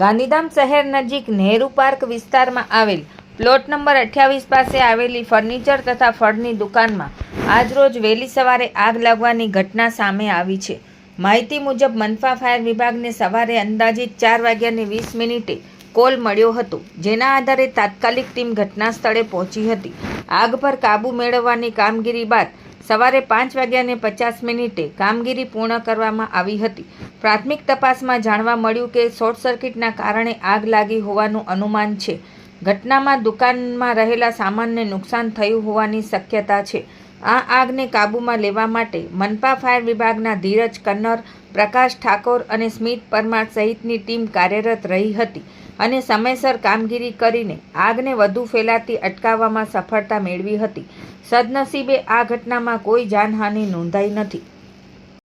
ગાંધીધામ શહેર નજીક નહેરુ પાર્ક વિસ્તારમાં આવેલ પ્લોટ નંબર 28 પાસે આવેલી ફર્નિચર તથા ફળની દુકાનમાં આજરોજ વહેલી સવારે આગ લાગવાની ઘટના સામે આવી છે। માહિતી મુજબ મનપા ફાયર વિભાગને સવારે અંદાજિત 4:20 કોલ મળ્યો હતો, જેના આધારે તાત્કાલિક ટીમ ઘટના સ્થળે પહોંચી હતી। આગ પર કાબૂ મેળવવાની કામગીરી બાદ સવારે 5:50 કામગીરી પૂર્ણ કરવામાં આવી હતી। પ્રાથમિક તપાસમાં જાણવા મળ્યું કે શોર્ટ સર્કિટના કારણે આગ લાગી હોવાનું અનુમાન છે। ઘટનામાં દુકાનમાં રહેલા સામાનને નુકસાન થયું હોવાની શક્યતા છે। આ આગને કાબૂમાં લેવા માટે મનપા ફાયર વિભાગના ધીરજ કન્નર, પ્રકાશ ઠાકોર અને સ્મિત પરમાર સહિતની ટીમ કાર્યરત રહી હતી અને સમયસર કામગીરી કરીને આગને વધુ ફેલાતી અટકાવવામાં સફળતા મેળવી હતી। સદનસીબે આ ઘટનામાં કોઈ જાનહાનિ નોંધાઈ નથી।